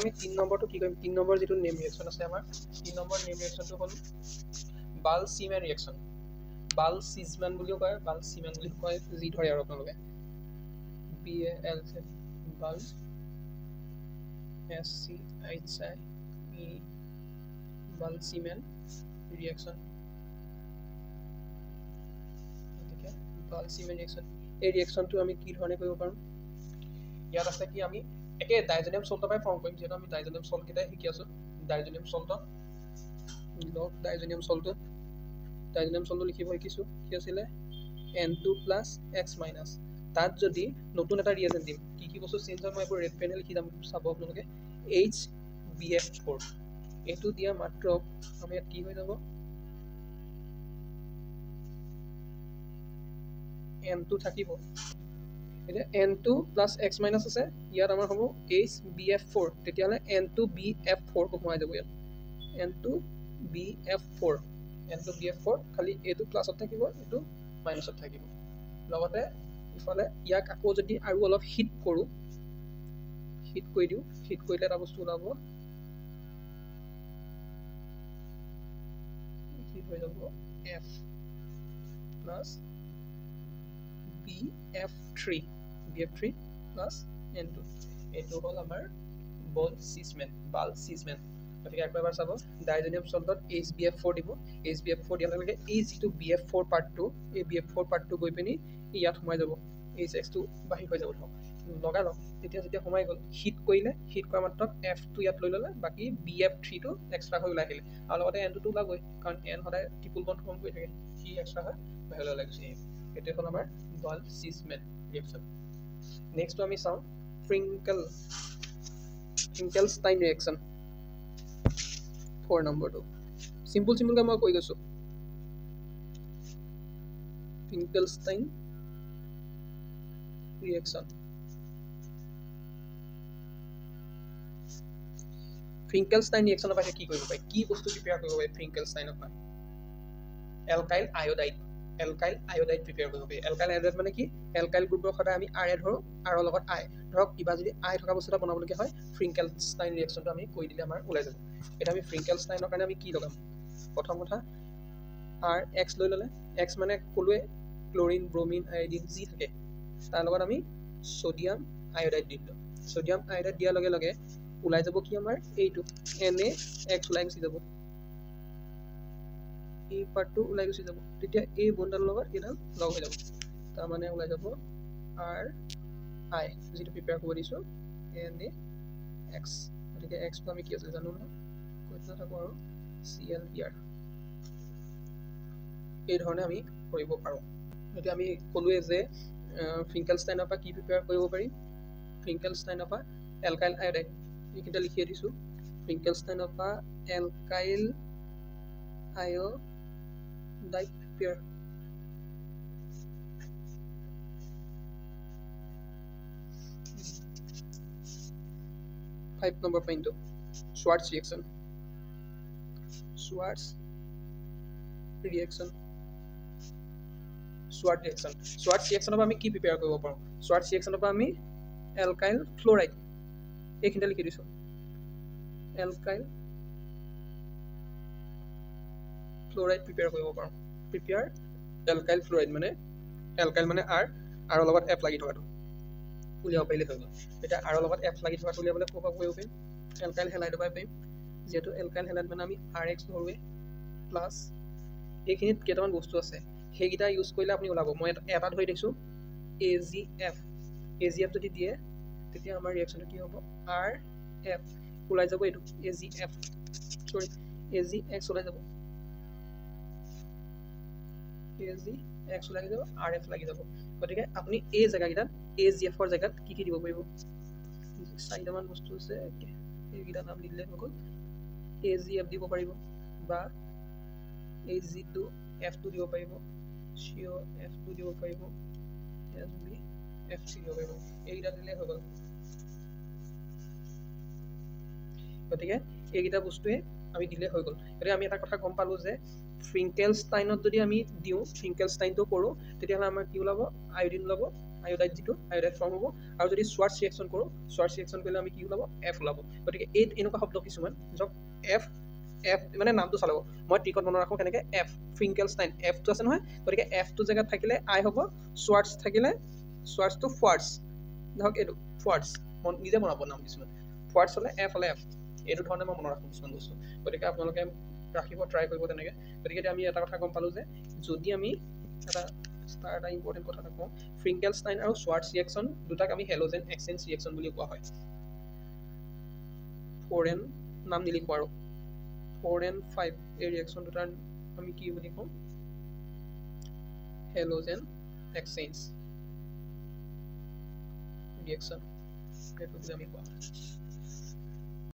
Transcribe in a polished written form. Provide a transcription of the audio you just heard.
আমি 3 নম্বৰটো কি কৰিম 3 নম্বৰ যেটো নেম ৰিঅ্যাকশন আছে আমাৰ 3 নম্বৰ নেম ৰিঅ্যাকশনটো হ'ল বাল-সিমেন ৰিঅ্যাকশন বাল-সিজমেন বুলিও কয় বাল-সিমেন বুলি কয় যি ধৰে আৰু আপোনালোকে BAL বাল SCHI বাল-সিমেন ৰিঅ্যাকশন ঠিক আছে বাল-সিমেন ৰিঅ্যাকশন এই ৰিঅ্যাকশনটো আমি কি ধৰণে কৰিব পাৰোঁ ইয়াত আছে কি আমি একে ডাইজেনিয়াম সল্টৰ পৰাই ফৰ্ম কৰিম যেটো আমি ডাইজেনিয়াম সল্ট কেইটা শিকি আছো ডাইজেনিয়াম সল্ট লগ ডাইজেনিয়াম সল্ট লিখিব শিকিছো কি আছিল N2 + X- তাত যদি নতুন এটা ৰিএজেন্ট দিম কি বস্তু চেঞ্জ হয় মই এবোৰ ৰেড পেনে লিখি যাম চাব আপোনালোকে HBF4 এটো দিয়া মাত্ৰ আমি ইয়াত কি হৈ যাব N2 থাকিব এটা N2 + X- আছে ইয়াত আমাৰ হ'ব HBF4 তেতিয়ালে N2BF4 কমাই যাব ইয়াত N2BF4 খালি এটো প্লাসত থাকিব এটো মাইনাসত থাকিব লগতে ইফালে ইয়াক আকৌ যদি আৰু অলপ হিট কৰো হিট কৰি দিও হিট কৰিলে এটা বস্তু ওলাব কি হৈ যাব F plus BF3 plus N2 এটো হল আমাৰ বাল-সিজমেন গতিকে একবাৰ চাব ডাইজেনিয়াম সল্টত HBF4 দিব HBF4 দিয়াৰ লগে এই যেটো BF4 পাৰ্টটো এই BF4 পাৰ্টটো গৈ পিনি ইয়াত সোমাই যাব HX2 বাহি হৈ যাব লগালো তেতিয়া যেতিয়া সোমাই গল হিট কৰিলে হিট কৰা মাত্ৰ F2 ইয়াত লৈ ললে বাকি BF3 টো এক্সট্ৰা হৈ ওলাই আহিলে আৰু লগতে N2 টো ওলাবই কাৰণ N সদায় ট্ৰিপল বন্ড ফৰ্ম কৰি থাকে কি এক্সট্ৰা হয় বাহিৰলৈ ওলাই গৈছে এটো হ'ল আমাৰ বাল-সিজমেন ৰিঅ্যাকশন নেক্সট আমি চাও ফ্ৰিঙ্কেলষ্টাইন ৰিঅ্যাকশন 4 নম্বৰটো সিম্পল কে মই কৈ গৈছো ফ্ৰিঙ্কেলষ্টাইন ৰিঅ্যাকশন ফ্ৰিঙ্কেলষ্টাইন ৰিঅ্যাকশনৰ পৰা কি কৰিব পাৰি কি বস্তু প্ৰিপেয়াৰ কৰিব পাৰি ফ্ৰিঙ্কেলষ্টাইনৰ পৰা এলকাইল আয়োডাইড প্ৰিপেয়াৰ কৰিব পাৰি এলকাইল আয়োডাইড মানে কি এলকাইল গ্ৰুপৰ সদায় আমি আৰ ধৰো আৰু লগত আই ধৰক কিবা যদি আই থকা বস্তু এটা বনাবলগীয়া হয় ফ্ৰিঙ্কেলষ্টাইন ৰিঅ্যাকশনটো আমি কৈ দিলে আমাৰ ওলাই যাব এটা আমি ফ্ৰিঙ্কেলষ্টাইনৰ কাৰণে আমি কি লগাম প্ৰথম কথা RX লৈ ললে X মানে কলুৱে ক্লোৰিন ব্ৰোমিন আয়োডিন যি থাকে তাৰ লগত আমি সোডিয়াম আয়োডাইড দিলো সোডিয়াম আয়োডাইড দিয়াৰ লগে লগে ওলাই যাব কি আমাৰ এইটো NaX ওলাই গুচি যাব এই পাৰ্টটো ওলাই গুচি যাব তেতিয়া এই বন্ডৰ লগত এটা লগ হৈ যাব তাৰ মানে ওলাই যাব RI যেটো প্ৰিপেয়াৰ কৰিব দিছো NaX গতিকে X টো আমি কি আছে জানো না কৈছা থাকো আৰু ClBr এই ধৰণে আমি কৰিব পাৰো এতিয়া আমি কলুৱে যে ফ্ৰিঙ্কেলষ্টাইনৰ পৰা কি প্ৰিপেয়াৰ কৰিব পাৰি ফ্ৰিঙ্কেলষ্টাইনৰ পৰা এলকাইল আয়োডাইড এইকেইটা লিখি দিছো ফ্ৰিঙ্কেলষ্টাইনৰ পৰা এলকাইল আয়োডাইড প্ৰিপেয়াৰ 5 নম্বৰ পইণ্টটো Schwarz reaction Schwarz reaction পৰা আমি কি প্ৰিপেয়াৰ কৰিব পাৰো Schwarz reaction পৰা আমি এলকাইল ফ্লোৰাইড এইখিনিতে লিখি দিছো এলকাইল ফ্লোৰাইড প্ৰিপেয়াৰ কৰিব পাৰো প্ৰিপেয়াৰ এলকাইল ফ্লোৰাইড মানে এলকাইল মানে R আৰু লগত F লাগি থকাটো উলিয়াব পাৰিলে হৈ গ'ল এটা R লগত F লাগি থকাটো উলিয়াবলৈ কোপা কৰিব পাৰিম এলকাইল হেলাইড পাই পাৰিম যেটো এলকাইল হেলাইড মানে আমি RX ধৰুৱে প্লাস এইখিনিত কেইটামান বস্তু আছে হেগিটা ইউজ কৰিলে আপুনি ওলাব মই এটা ধৰি দিছো AgF যদি দিয়ে তেতিয়া আমাৰ ৰিঅ্যাকশনটো কি হ'ব RF ওলাই যাব এটো AgX ওলাই যাব AgX লাগি যাব RF লাগি যাব গতিকে আপুনি এই জায়গাকিটা AgF ৰ জায়গাত কি দিব পাৰিব চাৰিটামান বস্তু আছে এইকিটা নাম দিলে হৈ AgF দিব পাৰিব বা Ag2F2 দিব পাৰিব CO2F2 দিব পাৰিব SbF3 দিব পাৰিব এইকিটা দিলে হৈ গ'ল গতিকে এইকিটা বস্তুৱে আমি দিলে হৈ গ'ল গতিকে আমি এটা কথা গম পালো যে ফ্ৰিঙ্কেলষ্টাইনত যদি আমি দিও ফ্ৰিঙ্কেলষ্টাইনটো কৰো তেতিয়া আমাৰ কি ওলাব আয়োডিন ওলাব আয়োডাইড যিটো আয়োডাইড ফৰ্ম হ'ব আৰু যদি শ্বাৰ্টছ ৰিয়েকশ্যন কৰোঁ শ্বাৰ্টছ ৰিয়েকশ্যন কৰিলে আমি কি ওলাব এফ ওলাব গতিকে এই এনেকুৱা শব্দ কিছুমান য'ত এফ এফ মানে নামটো চালাব মই ট্ৰিকত মনত ৰাখোঁ কেনেকৈ এফ ফ্ৰিংকেলষ্টাইন এফটো আছে নহয় গতিকে এফটো জেগাত থাকিলে আই হ'ব শ্বাৰ্টছ থাকিলে শ্বাৰ্টছটো ফাৰ্টছ ধৰক এইটো ফাৰ্টছ মই নিজে বনাব নাম কিছুমান ফাৰ্টছ হ'লে এফ এইটো ধৰণে মই মনত ৰাখোঁ কিছুমান বস্তু গতিকে আপোনালোকে ৰাখিব ট্ৰাই কৰিব তেনেকৈ গতিকে এতিয়া আমি এটা কথা গম পালোঁ যে যদি আমি এটা ইম্পৰ্টেণ্ট কথা এটা কওঁ ফ্ৰিংকেলষ্টাইন আৰু শ্বাৰ্টছ ৰিয়েকশ্যন দুটাক আমি হেলোজেন এক্সচেঞ্জ ৰিয়েকশ্যন বুলি কোৱা হয় 4 and নাম নিলিখোঁ আৰু 4 and 5 এই ৰিয়েকশ্যন দুটাৰ আমি কি বুলি কওঁ হেলোজেন এক্সচেঞ্জ ৰিয়েকশ্যন সেইটো বুলি আমি কোৱা হয়